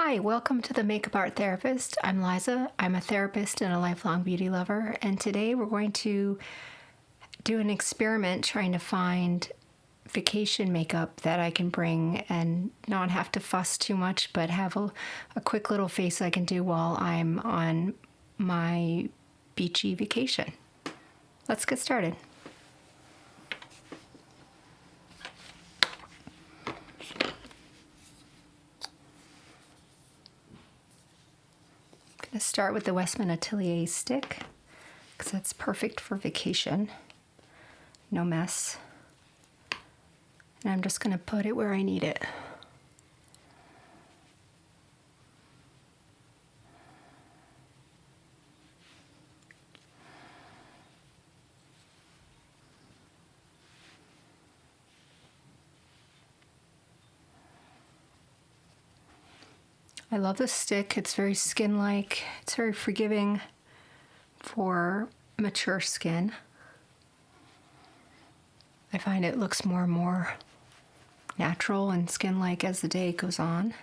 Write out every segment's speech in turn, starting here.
Hi, welcome to the Makeup Art Therapist. I'm Liza. I'm a therapist and a lifelong beauty lover, and today we're going to do an experiment trying to find vacation makeup that I can bring and not have to fuss too much, but have a quick little face I can do while I'm on my beachy vacation. Let's get started. I'm going to start with the Westman Atelier stick because that's perfect for vacation. No mess. And I'm just going to put it where I need it. I love this stick. It's very skin-like. It's very forgiving for mature skin. I find it looks more and more natural and skin-like as the day goes on.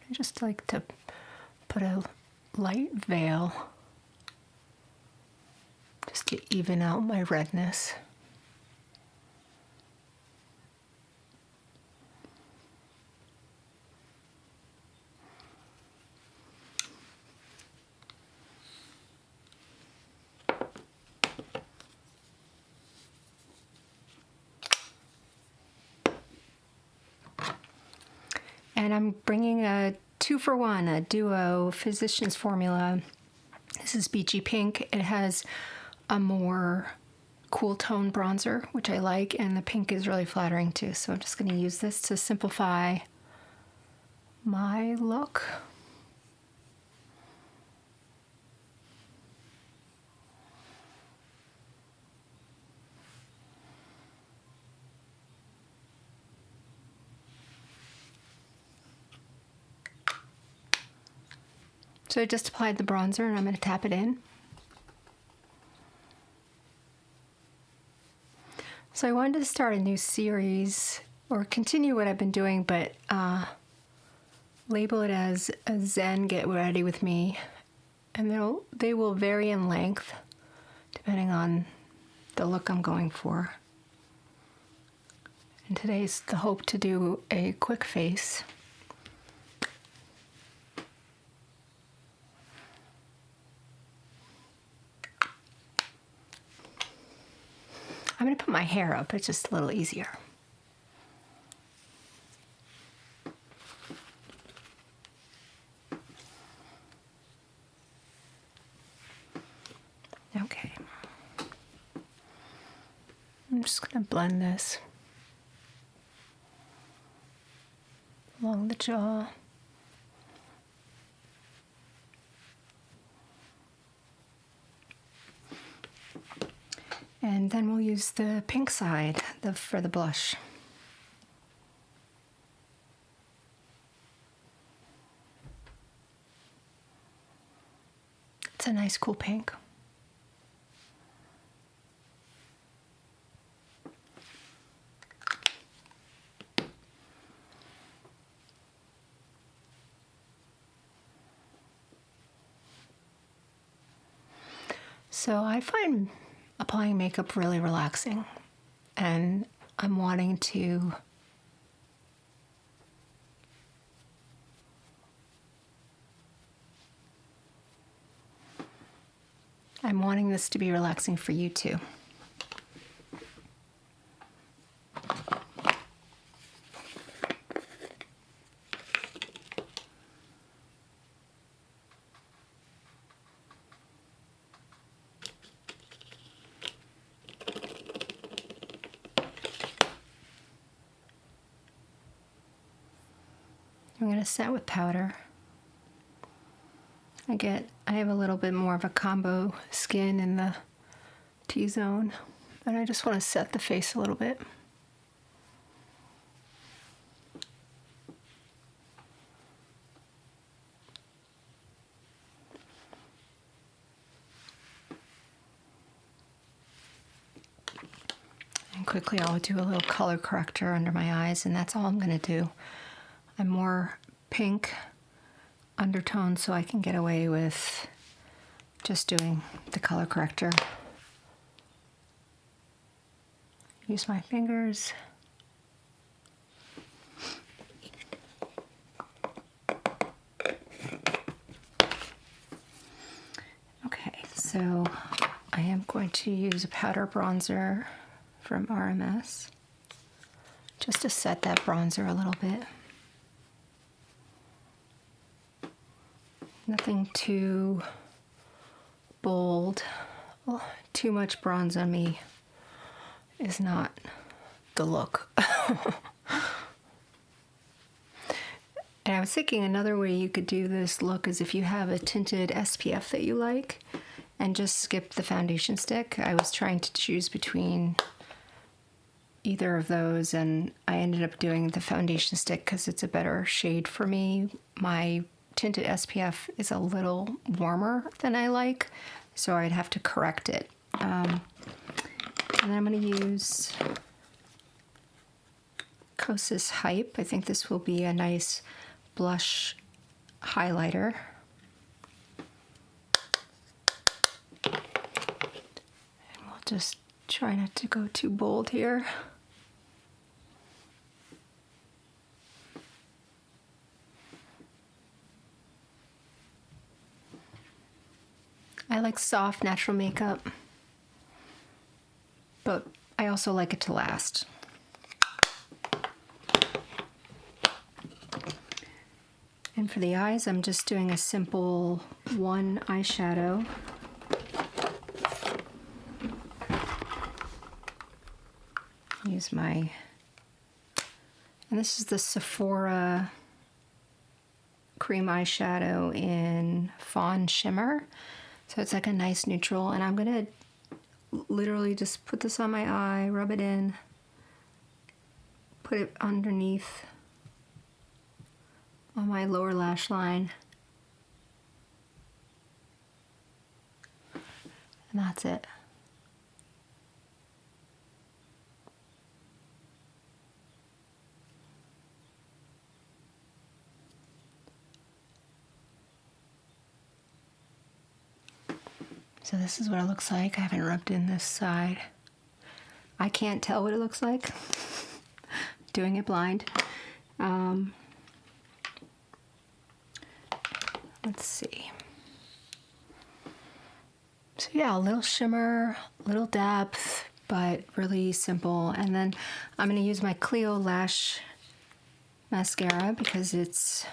I just like to put a light veil just to even out my redness. And I'm bringing a 2-for-1, a duo Physicians Formula. This is Beachy Pink. It has a more cool tone bronzer, which I like, and the pink is really flattering too. So I'm just going to use this to simplify my look. So I just applied the bronzer and I'm going to tap it in. So I wanted to start a new series or continue what I've been doing, but label it as a Zen Get Ready With Me. And they will vary in length depending on the look I'm going for. And today's the hope to do a quick face. I'm going to put my hair up, it's just a little easier. Okay. I'm just going to blend this along the jaw. And then we'll use the pink side for the blush. It's a nice cool pink. So I find applying makeup really relaxing, and I'm wanting this to be relaxing for you too. I'm going to set with powder. I have a little bit more of a combo skin in the T-zone, and I just want to set the face a little bit. And quickly I'll do a little color corrector under my eyes, and that's all I'm going to do. I'm more pink undertone, so I can get away with just doing the color corrector. Use my fingers. Okay, so I am going to use a powder bronzer from RMS just to set that bronzer a little bit. Nothing too bold. Oh, too much bronze on me is not the look. And I was thinking another way you could do this look is if you have a tinted SPF that you like and just skip the foundation stick. I was trying to choose between either of those, and I ended up doing the foundation stick because it's a better shade for me. My tinted SPF is a little warmer than I like, so I'd have to correct it. And then I'm going to use Kosas Hype. I think this will be a nice blush highlighter. And we'll just try not to go too bold here. I like soft, natural makeup, but I also like it to last. And for the eyes, I'm just doing a simple one eyeshadow. Use my, and this is the Sephora cream eyeshadow in Fawn Shimmer. So it's like a nice neutral, and I'm gonna literally just put this on my eye, rub it in, put it underneath on my lower lash line, and that's it. So this is what it looks like. I haven't rubbed in this side. I can't tell what it looks like. Doing it blind. Let's see. So yeah, a little shimmer, a little depth, but really simple. And then I'm going to use my Clio Lash Mascara because it's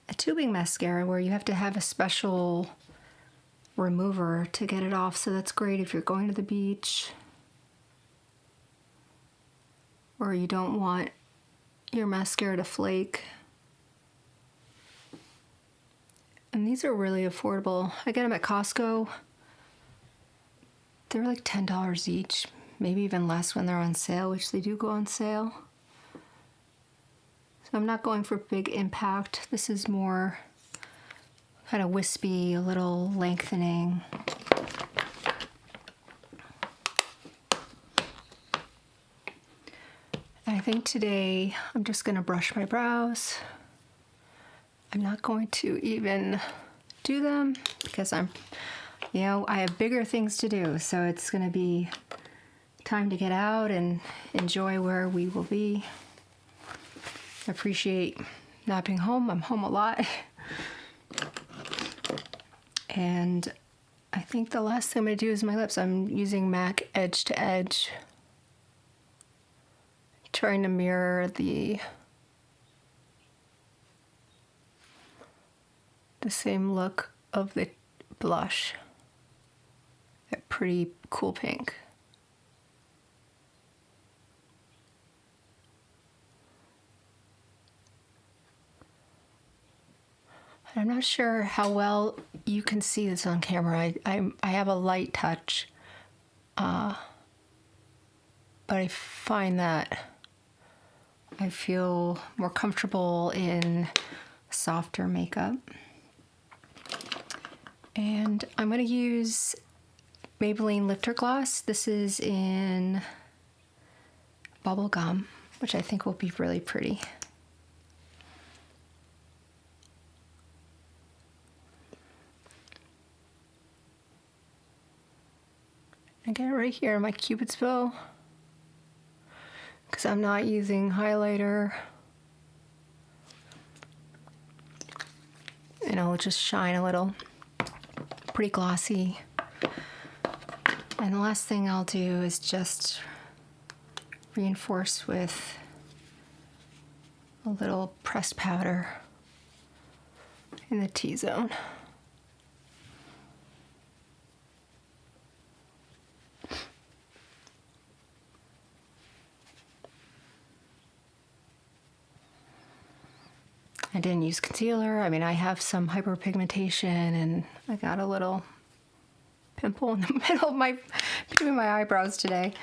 a tubing mascara where you have to have a special remover to get it off. So that's great if you're going to the beach or you don't want your mascara to flake. And these are really affordable. I get them at Costco. They're like $10 each, maybe even less when they're on sale, which they do go on sale. So I'm not going for big impact. This is more kind of wispy, a little lengthening. And I think today I'm just going to brush my brows. I'm not going to even do them because I have bigger things to do. So it's going to be time to get out and enjoy where we will be. I appreciate not being home. I'm home a lot. And I think the last thing I'm going to do is my lips. I'm using MAC Edge to Edge, trying to mirror the same look of the blush, that pretty cool pink. I'm not sure how well you can see this on camera. I have a light touch, but I find that I feel more comfortable in softer makeup. And I'm going to use Maybelline Lifter Gloss. This is in Bubblegum, which I think will be really pretty. I get it right here in my Cupid's bow because I'm not using highlighter. And it'll just shine a little. Pretty glossy. And the last thing I'll do is just reinforce with a little pressed powder in the T-zone. I didn't use concealer. I mean, I have some hyperpigmentation and I got a little pimple in the middle of between my eyebrows today.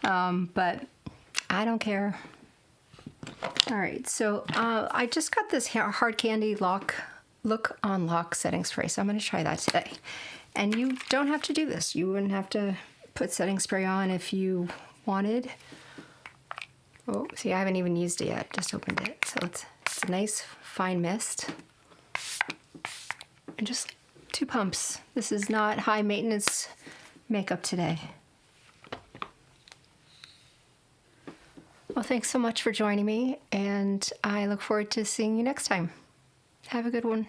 But I don't care. All right, so I just got this Hard Candy Look on Lock setting spray, so I'm gonna try that today. And you don't have to do this. You wouldn't have to put setting spray on if you wanted. Oh, see, I haven't even used it yet, just opened it. So it's a nice fine mist. And just 2 pumps. This is not high maintenance makeup today. Well, thanks so much for joining me, and I look forward to seeing you next time. Have a good one.